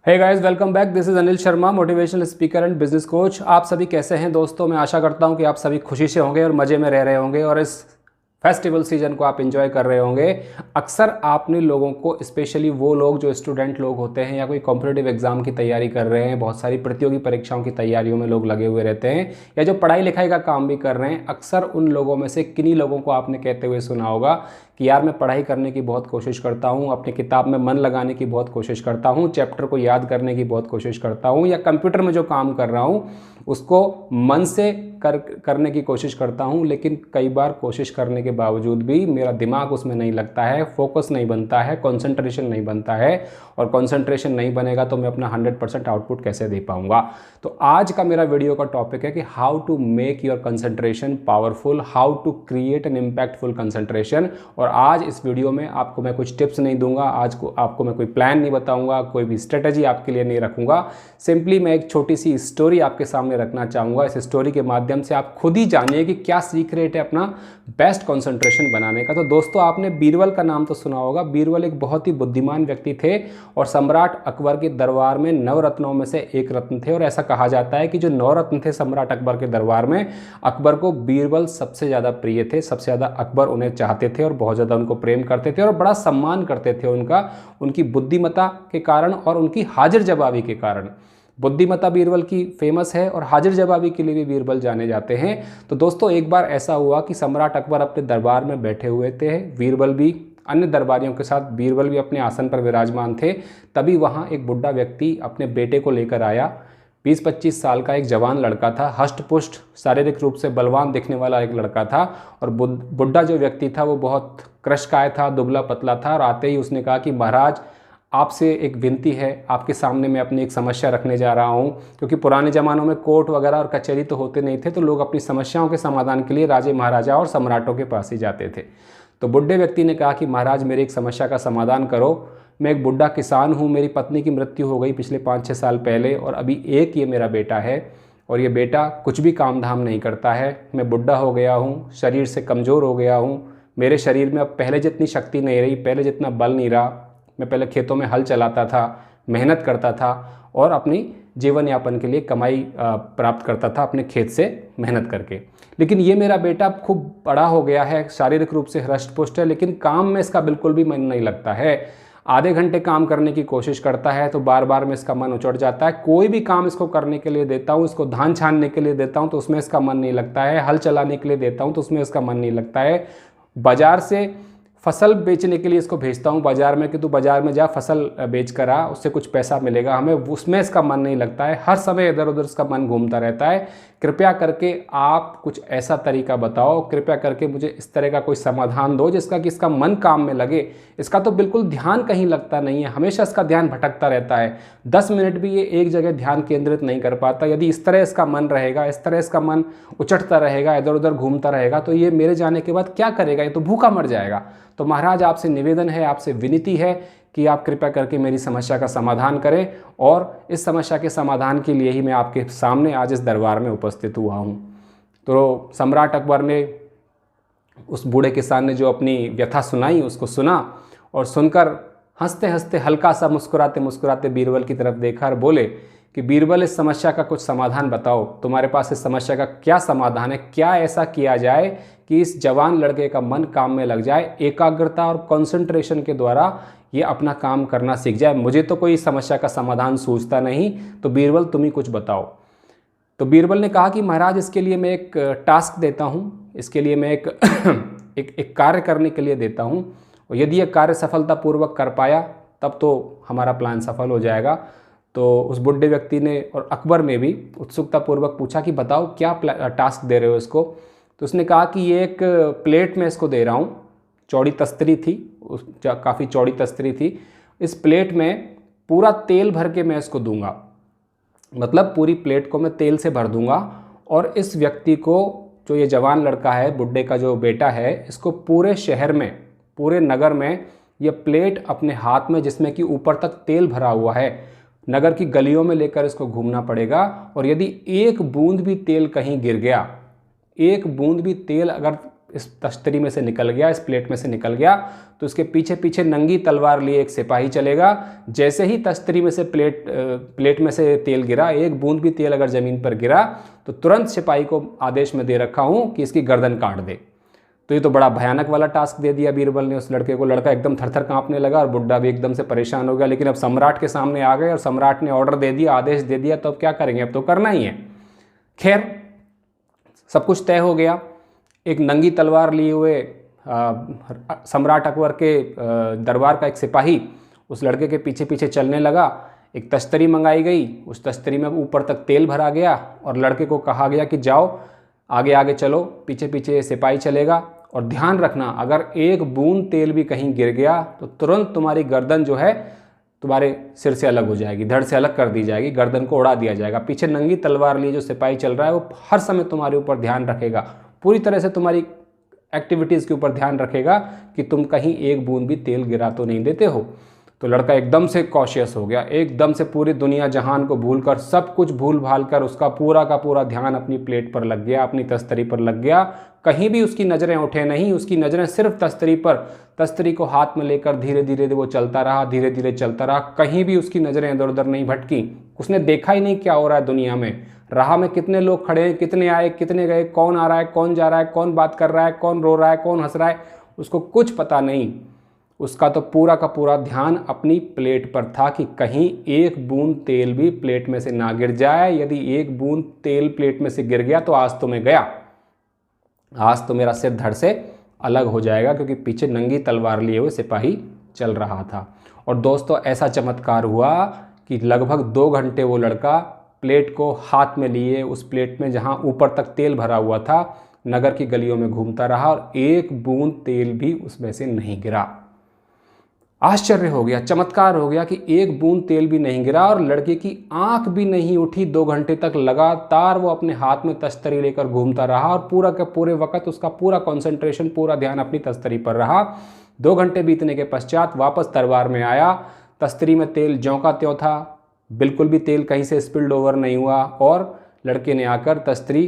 Hey guys, welcome back. This is Anil Sharma, motivational speaker and business coach. आप सभी कैसे हैं दोस्तों? मैं आशा करता हूं कि आप सभी खुशी से होंगे और मज़े में रह रहे होंगे और इस फेस्टिवल सीजन को आप एंजॉय कर रहे होंगे। अक्सर आपने लोगों को, स्पेशली वो लोग जो स्टूडेंट लोग होते हैं या कोई कॉम्पिटिटिव एग्जाम की तैयारी कर रहे हैं, बहुत सारी प्रतियोगी परीक्षाओं की तैयारियों में लोग लगे हुए रहते हैं, या जो पढ़ाई लिखाई का काम भी कर रहे हैं, अक्सर उन लोगों में से किन्हीं लोगों को आपने कहते हुए सुना होगा कि यार मैं पढ़ाई करने की बहुत कोशिश करता हूँ, अपनी किताब में मन लगाने की बहुत कोशिश करता हूँ, चैप्टर को याद करने की बहुत कोशिश करता हूँ, या कंप्यूटर में जो काम कर रहा हूँ उसको मन से करने की कोशिश करता हूँ, लेकिन कई बार कोशिश करने के बावजूद भी मेरा दिमाग उसमें नहीं लगता है, फोकस नहीं बनता है, कंसंट्रेशन नहीं बनता है, और कंसंट्रेशन नहीं बनेगा तो मैं अपना 100% आउटपुट कैसे दे पाऊँगा। तो आज का मेरा वीडियो का टॉपिक है कि how to make your concentration powerful, how to create an impactful concentration. और आज इस वीडियो में आपको मैं कुछ टिप्स नहीं दूंगा, आज को आपको मैं कोई प्लान नहीं बताऊंगा, कोई भी स्ट्रेटजी आपके लिए नहीं रखूंगा। सिंपली मैं एक छोटी सी स्टोरी आपके सामने रखना चाहूँगा। इस स्टोरी के माध्यम से आप खुद ही जानिए कि क्या सीक्रेट है अपना बेस्ट कंसंट्रेशन बनाने का। तो दोस्तों, आपने बीरबल का नाम तो सुना होगा। बीरबल एक बहुत ही बुद्धिमान व्यक्ति थे और सम्राट अकबर के दरबार में नवरत्नों में से एक रत्न थे। और ऐसा कहा जाता है कि जो नवरत्न थे सम्राट अकबर के दरबार में, अकबर को बीरबल सबसे ज़्यादा प्रिय थे, सबसे ज़्यादा अकबर उन्हें चाहते थे और बहुत ज़्यादा उनको प्रेम करते थे और बड़ा सम्मान करते थे उनका, उनकी बुद्धिमत्ता के कारण और उनकी हाजिर जवाबी के कारण। बुद्धिमत्ता बीरबल की फेमस है और हाजिर जवाबी के लिए भी बीरबल जाने जाते हैं। तो दोस्तों, एक बार ऐसा हुआ कि सम्राट अकबर अपने दरबार में बैठे हुए थे, बीरबल भी अन्य दरबारियों के साथ, बीरबल भी अपने आसन पर विराजमान थे। तभी वहाँ एक बुढ़ा व्यक्ति अपने बेटे को लेकर आया। 20-25 साल का एक जवान लड़का था, हष्ट पुष्ट, शारीरिक रूप से बलवान दिखने वाला एक लड़का था। और बुढ़ा जो व्यक्ति था वो बहुत कृशकाय था, दुबला पतला था। और आते ही उसने कहा कि महाराज, आपसे एक विनती है, आपके सामने मैं अपनी एक समस्या रखने जा रहा हूँ। क्योंकि पुराने ज़मानों में कोर्ट वगैरह और कचहरी तो होते नहीं थे, तो लोग अपनी समस्याओं के समाधान के लिए राजे महाराजा और सम्राटों के पास ही जाते थे। तो बुढ़े व्यक्ति ने कहा कि महाराज, मेरी एक समस्या का समाधान करो। मैं एक बुढ़ा किसान हूँ, मेरी पत्नी की मृत्यु हो गई पिछले 5-6 साल पहले, और अभी एक ये मेरा बेटा है, और ये बेटा कुछ भी काम धाम नहीं करता है। मैं बुढ़ा हो गया हूँ, शरीर से कमज़ोर हो गया हूँ, मेरे शरीर में अब पहले जितनी शक्ति नहीं रही, पहले जितना बल नहीं रहा। मैं पहले खेतों में हल चलाता था, मेहनत करता था और अपनी जीवन यापन के लिए कमाई प्राप्त करता था अपने खेत से मेहनत करके। लेकिन ये मेरा बेटा खूब बड़ा हो गया है, शारीरिक रूप से हृष्ट पुष्ट है, लेकिन काम में इसका बिल्कुल भी मन नहीं लगता है। आधे घंटे काम करने की कोशिश करता है तो बार बार में इसका मन उचट जाता है। कोई भी काम इसको करने के लिए देता हूँ, इसको धान छानने के लिए देता हूँ तो उसमें इसका मन नहीं लगता है, हल चलाने के लिए देता हूँ तो उसमें इसका मन नहीं लगता है, बाजार से फसल बेचने के लिए इसको भेजता हूँ बाजार में कि तू बाजार में जा, फसल बेच कर आ, उससे कुछ पैसा मिलेगा हमें, उसमें इसका मन नहीं लगता है। हर समय इधर उधर इसका मन घूमता रहता है। कृपया करके आप कुछ ऐसा तरीका बताओ, कृपया करके मुझे इस तरह का कोई समाधान दो जिसका कि इसका मन काम में लगे। इसका तो बिल्कुल ध्यान कहीं लगता नहीं है, हमेशा इसका ध्यान भटकता रहता है। 10 मिनट भी ये एक जगह ध्यान केंद्रित नहीं कर पाता। यदि इस तरह इसका मन रहेगा, इस तरह इसका मन उचटता रहेगा, इधर उधर घूमता रहेगा, तो ये मेरे जाने के बाद क्या करेगा? ये तो भूखा मर जाएगा। तो महाराज, आपसे निवेदन है, आपसे विनती है कि आप कृपया करके मेरी समस्या का समाधान करें। और इस समस्या के समाधान के लिए ही मैं आपके सामने आज इस दरबार में उपस्थित हुआ हूँ। तो सम्राट अकबर ने, उस बूढ़े किसान ने जो अपनी व्यथा सुनाई उसको सुना, और सुनकर हंसते हंसते, हल्का सा मुस्कुराते मुस्कुराते बीरबल की तरफ देखा और बोले कि बीरबल, इस समस्या का कुछ समाधान बताओ। तुम्हारे पास इस समस्या का क्या समाधान है? क्या ऐसा किया जाए कि इस जवान लड़के का मन काम में लग जाए, एकाग्रता और कंसंट्रेशन के द्वारा ये अपना काम करना सीख जाए? मुझे तो कोई समस्या का समाधान सूझता नहीं, तो बीरबल तुम ही कुछ बताओ। तो बीरबल ने कहा कि महाराज, इसके लिए मैं एक टास्क देता हूँ, इसके लिए मैं एक कार्य करने के लिए देता हूँ, और यदि यह कार्य सफलतापूर्वक कर पाया तब तो हमारा प्लान सफल हो जाएगा। तो उस बुढ़े व्यक्ति ने और अकबर ने भी उत्सुकतापूर्वक पूछा कि बताओ क्या टास्क दे रहे हो इसको। तो उसने कहा कि ये एक प्लेट में इसको दे रहा हूँ, चौड़ी तस्तरी थी, काफ़ी चौड़ी तस्तरी थी। इस प्लेट में पूरा तेल भर के मैं इसको दूंगा, मतलब पूरी प्लेट को मैं तेल से भर दूंगा, और इस व्यक्ति को, जो ये जवान लड़का है, बुढ़े का जो बेटा है, इसको पूरे शहर में, पूरे नगर में ये प्लेट अपने हाथ में, जिसमें कि ऊपर तक तेल भरा हुआ है, नगर की गलियों में लेकर इसको घूमना पड़ेगा। और यदि एक बूंद भी तेल कहीं गिर गया, एक बूंद भी तेल अगर इस तश्तरी में से निकल गया, इस प्लेट में से निकल गया, तो उसके पीछे पीछे नंगी तलवार लिए एक सिपाही चलेगा। जैसे ही तश्तरी में से प्लेट में से तेल गिरा, एक बूंद भी तेल अगर ज़मीन पर गिरा तो तुरंत सिपाही को आदेश में दे रखा हूँ कि इसकी गर्दन काट दे। तो ये तो बड़ा भयानक वाला टास्क दे दिया बीरबल ने उस लड़के को। लड़का एकदम थरथर कांपने लगा और बुड्ढा भी एकदम से परेशान हो गया। लेकिन अब सम्राट के सामने आ गए और सम्राट ने ऑर्डर दे दिया, आदेश दे दिया, तो अब क्या करेंगे, अब तो करना ही है। खैर, सब कुछ तय हो गया। एक नंगी तलवार लिए हुए सम्राट अकबर के दरबार का एक सिपाही उस लड़के के पीछे पीछे चलने लगा। एक तश्तरी मंगाई गई, उस तश्तरी में ऊपर तक तेल भरा गया और लड़के को कहा गया कि जाओ आगे आगे चलो, पीछे पीछे सिपाही चलेगा और ध्यान रखना अगर एक बूंद तेल भी कहीं गिर गया तो तुरंत तुम्हारी गर्दन जो है तुम्हारे सिर से अलग हो जाएगी, धड़ से अलग कर दी जाएगी, गर्दन को उड़ा दिया जाएगा। पीछे नंगी तलवार लिए जो सिपाही चल रहा है वो हर समय तुम्हारे ऊपर ध्यान रखेगा, पूरी तरह से तुम्हारी एक्टिविटीज़ के ऊपर ध्यान रखेगा कि तुम कहीं एक बूंद भी तेल गिरा तो नहीं देते हो। तो लड़का एकदम से कॉशियस हो गया, एकदम से पूरी दुनिया जहान को भूलकर, सब कुछ भूल भाल कर उसका पूरा का पूरा ध्यान अपनी प्लेट पर लग गया, अपनी तस्तरी पर लग गया। कहीं भी उसकी नज़रें उठे नहीं, उसकी नज़रें सिर्फ तस्तरी पर, तस्तरी को हाथ में लेकर धीरे धीरे वो चलता रहा, धीरे धीरे चलता रहा। कहीं भी उसकी नज़रें इधर उधर नहीं भटकी। उसने देखा ही नहीं क्या हो रहा है दुनिया में, राह में कितने लोग खड़े हैं, कितने आए कितने गए, कौन आ रहा है कौन जा रहा है, कौन बात कर रहा है, कौन रो रहा है, कौन हंस रहा है, उसको कुछ पता नहीं। उसका तो पूरा का पूरा ध्यान अपनी प्लेट पर था कि कहीं एक बूंद तेल भी प्लेट में से ना गिर जाए। यदि एक बूंद तेल प्लेट में से गिर गया तो आज तो मैं गया, आज तो मेरा सिर धड़ से अलग हो जाएगा, क्योंकि पीछे नंगी तलवार लिए हुए सिपाही चल रहा था। और दोस्तों, ऐसा चमत्कार हुआ कि लगभग 2 घंटे वो लड़का प्लेट को हाथ में लिए उस प्लेट में जहाँ ऊपर तक तेल भरा हुआ था नगर की गलियों में घूमता रहा और एक बूंद तेल भी उसमें से नहीं गिरा। आश्चर्य हो गया, चमत्कार हो गया कि एक बूंद तेल भी नहीं गिरा और लड़के की आंख भी नहीं उठी। 2 घंटे तक लगातार वो अपने हाथ में तस्तरी लेकर घूमता रहा और पूरा के पूरे वक्त उसका पूरा कंसंट्रेशन, पूरा ध्यान अपनी तस्तरी पर रहा। 2 घंटे बीतने के पश्चात वापस दरबार में आया। तस्तरी में तेल ज्यों का त्यों था, बिल्कुल भी तेल कहीं से स्पिल्ड ओवर नहीं हुआ। और लड़के ने आकर तस्तरी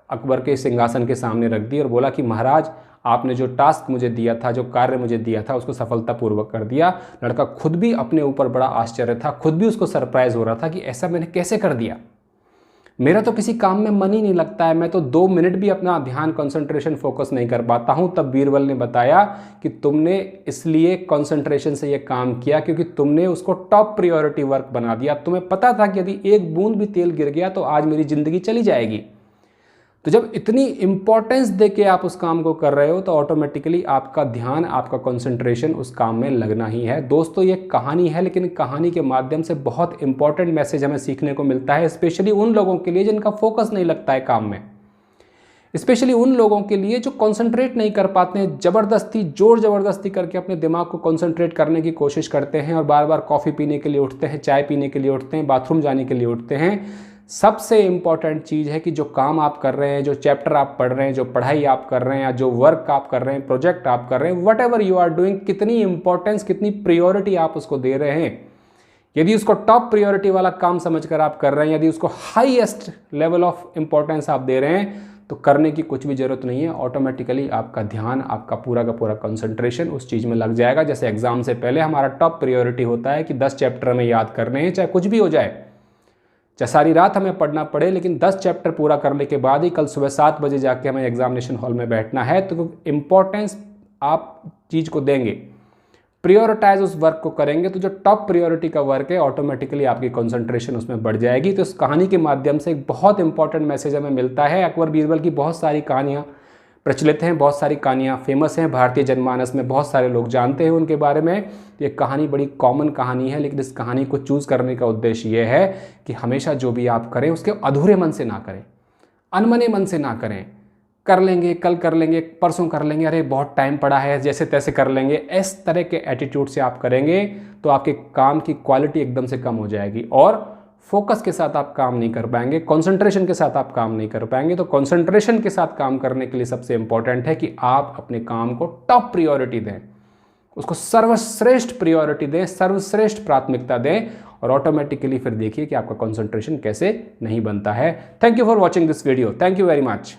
अकबर के सिंहासन के सामने रख दी और बोला कि महाराज, आपने जो टास्क मुझे दिया था, जो कार्य मुझे दिया था, उसको सफलतापूर्वक कर दिया। लड़का खुद भी अपने ऊपर बड़ा आश्चर्य था, खुद भी उसको सरप्राइज हो रहा था कि ऐसा मैंने कैसे कर दिया। मेरा तो किसी काम में मन ही नहीं लगता है, मैं तो 2 मिनट भी अपना ध्यान, कंसंट्रेशन, फोकस नहीं कर पाता हूँ। तब बीरबल ने बताया कि तुमने इसलिए कंसंट्रेशन से ये काम किया क्योंकि तुमने उसको टॉप प्रायोरिटी वर्क बना दिया। तुम्हें पता था कि यदि एक बूंद भी तेल गिर गया तो आज मेरी ज़िंदगी चली जाएगी। तो जब इतनी इम्पोर्टेंस दे के आप उस काम को कर रहे हो तो ऑटोमेटिकली आपका ध्यान, आपका कंसंट्रेशन उस काम में लगना ही है। दोस्तों, ये कहानी है, लेकिन कहानी के माध्यम से बहुत इंपॉर्टेंट मैसेज हमें सीखने को मिलता है, स्पेशली उन लोगों के लिए जिनका फोकस नहीं लगता है काम में, स्पेशली उन लोगों के लिए जो कंसंट्रेट नहीं कर पाते हैं, ज़बरदस्ती, जोर ज़बरदस्ती करके अपने दिमाग को कंसंट्रेट करने की कोशिश करते हैं और बार बार कॉफ़ी पीने के लिए उठते हैं, चाय पीने के लिए उठते हैं, बाथरूम जाने के लिए उठते हैं। सबसे इम्पॉर्टेंट चीज़ है कि जो काम आप कर रहे हैं, जो चैप्टर आप पढ़ रहे हैं, जो पढ़ाई आप कर रहे हैं, या जो वर्क आप कर रहे हैं, प्रोजेक्ट आप कर रहे हैं, whatever you are doing, कितनी इंपॉर्टेंस, कितनी प्रायोरिटी आप उसको दे रहे हैं। यदि उसको टॉप प्रायोरिटी वाला काम समझकर आप कर रहे हैं, यदि उसको हाईएस्ट लेवल ऑफ इंपॉर्टेंस आप दे रहे हैं, तो करने की कुछ भी ज़रूरत नहीं है। ऑटोमेटिकली आपका ध्यान, आपका पूरा का पूरा कंसंट्रेशन उस चीज़ में लग जाएगा। जैसे एग्जाम से पहले हमारा टॉप प्रायोरिटी होता है कि 10 चैप्टर हमें याद करने हैं, चाहे कुछ भी हो जाए, चाहे सारी रात हमें पढ़ना पड़े, लेकिन 10 चैप्टर पूरा करने के बाद ही कल सुबह 7 बजे जाके हमें एग्जामिनेशन हॉल में बैठना है। तो इम्पोर्टेंस आप चीज़ को देंगे, प्रियोरिटाइज उस वर्क को करेंगे, तो जो टॉप प्रायोरिटी का वर्क है ऑटोमेटिकली आपकी कंसंट्रेशन उसमें बढ़ जाएगी। तो इस कहानी के माध्यम से एक बहुत इंपॉर्टेंट मैसेज हमें मिलता है। अकबर बीरबल की बहुत सारी कहानियाँ प्रचलित हैं, बहुत सारी कहानियाँ फेमस हैं, भारतीय जनमानस में बहुत सारे लोग जानते हैं उनके बारे में। ये कहानी बड़ी कॉमन कहानी है, लेकिन इस कहानी को चूज़ करने का उद्देश्य ये है कि हमेशा जो भी आप करें उसके अधूरे मन से ना करें, अनमने मन से ना करें। कर लेंगे, कल कर लेंगे, परसों कर लेंगे, अरे बहुत टाइम पड़ा है, जैसे तैसे कर लेंगे, इस तरह के एटीट्यूड से आप करेंगे तो आपके काम की क्वालिटी एकदम से कम हो जाएगी और फोकस के साथ आप काम नहीं कर पाएंगे, कंसंट्रेशन के साथ आप काम नहीं कर पाएंगे। तो कंसंट्रेशन के साथ काम करने के लिए सबसे इंपॉर्टेंट है कि आप अपने काम को टॉप प्रायोरिटी दें, उसको सर्वश्रेष्ठ प्रायोरिटी दें, सर्वश्रेष्ठ प्राथमिकता दें, और ऑटोमेटिकली फिर देखिए कि आपका कंसंट्रेशन कैसे नहीं बनता है। Thank you for watching this video. Thank you very much.